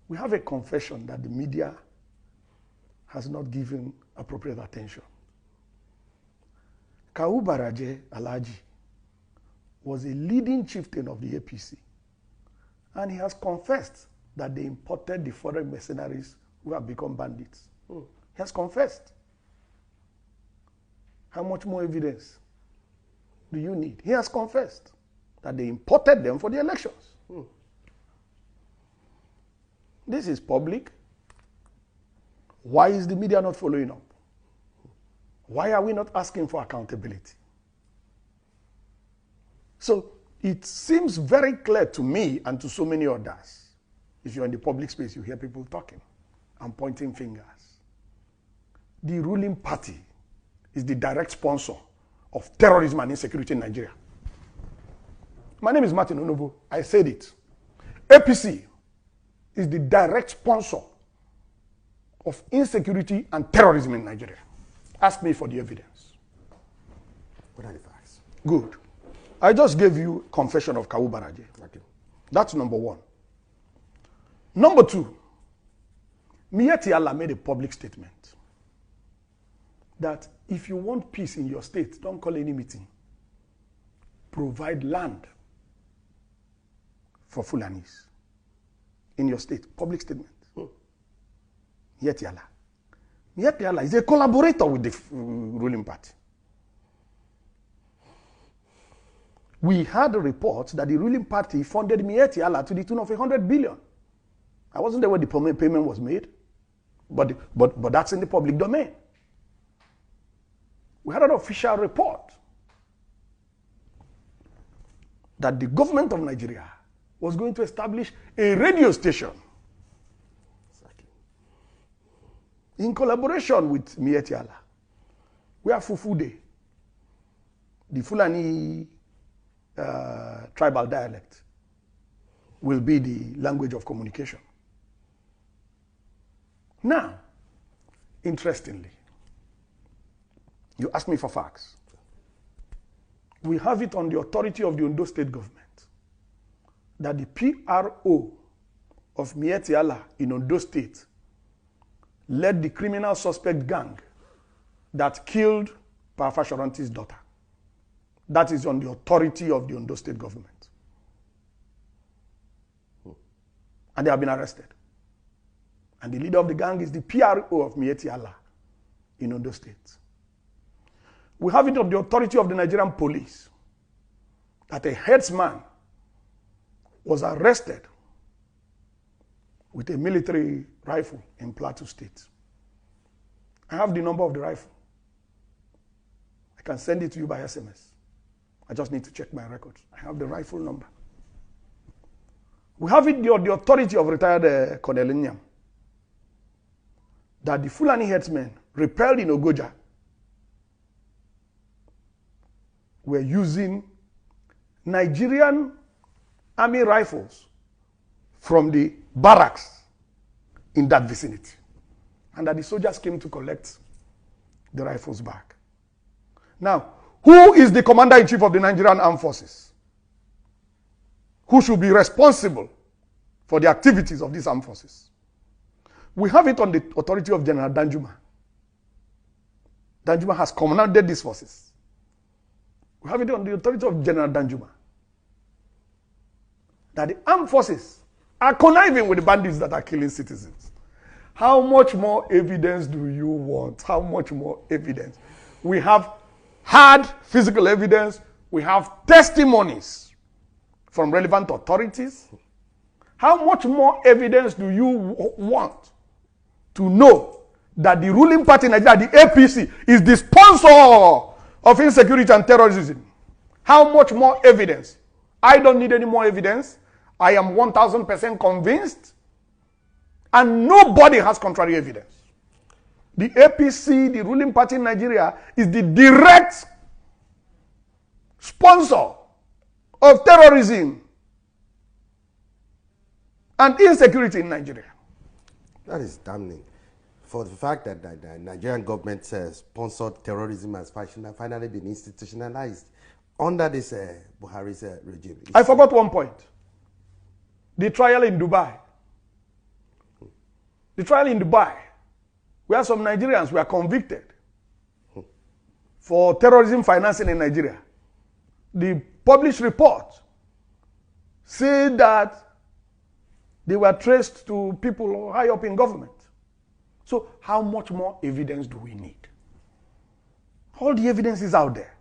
we have a confession that the media has not given appropriate attention. Kawu Baraje Alhaji was a leading chieftain of the APC, and he has confessed that they imported the foreign mercenaries who have become bandits. He has confessed. How much more evidence do you need? He has confessed that they imported them for the elections. This is public. Why is the media not following up? Why are we not asking for accountability? So it seems very clear to me and to so many others. If you're in the public space, you hear people talking and pointing fingers. The ruling party is the direct sponsor of terrorism and insecurity in Nigeria. My name is Martin Onovo. I said it. APC is the direct sponsor of insecurity and terrorism in Nigeria. Ask me for the evidence. What are the facts? Good. I just gave you confession of Kawu Baraje. Okay. That's number one. Number two, Miyetti Allah made a public statement that if you want peace in your state, don't call any meeting. Provide land for Fulanis in your state. Public statement. Miyetti Allah. Miyetti Allah is a collaborator with the ruling party. We had a report that the ruling party funded Miyetti Allah to the tune of 100 billion. I wasn't there when the payment was made, but that's in the public domain. We had an official report that the government of Nigeria was going to establish a radio station in collaboration with Miyetti Allah, where Fufude, the Fulani tribal dialect, will be the language of communication. Now, interestingly, you asked me for facts. We have it on the authority of the Ondo State government that the PRO of Miyetti Allah in Ondo State led the criminal suspect gang that killed Parafashoranti's daughter. That is on the authority of the Ondo State government. And they have been arrested. And the leader of the gang is the PRO of Miyetti Allah in Ondo State. We have it on the authority of the Nigerian police that a headsman was arrested with a military rifle in Plateau State. I have the number of the rifle. I can send it to you by SMS. I just need to check my records. I have the rifle number. We have it on the authority of retired Colonel Nyam that the Fulani headsmen repelled in Ogoja were using Nigerian army rifles from the barracks in that vicinity, and that the soldiers came to collect the rifles back. Now, who is the commander-in-chief of the Nigerian Armed Forces? Who should be responsible for the activities of these armed forces? We have it on the authority of General Danjuma. Danjuma has commanded these forces. We have it on the authority of General Danjuma that the armed forces are conniving with the bandits that are killing citizens. How much more evidence do you want? How much more evidence? We have hard physical evidence. We have testimonies from relevant authorities. How much more evidence do you want to know that the ruling party in Nigeria, the APC, is the sponsor of insecurity and terrorism? How much more evidence? I don't need any more evidence. I am 1000% convinced, and nobody has contrary evidence. The APC, the ruling party in Nigeria, is the direct sponsor of terrorism and insecurity in Nigeria. That is damning. For the fact that the Nigerian government sponsored terrorism has finally been institutionalized under this Buhari's regime. I forgot one point. The trial in Dubai, The trial in Dubai, where some Nigerians were convicted for terrorism financing in Nigeria. The published report said that they were traced to people high up in government. So how much more evidence do we need? All the evidence is out there.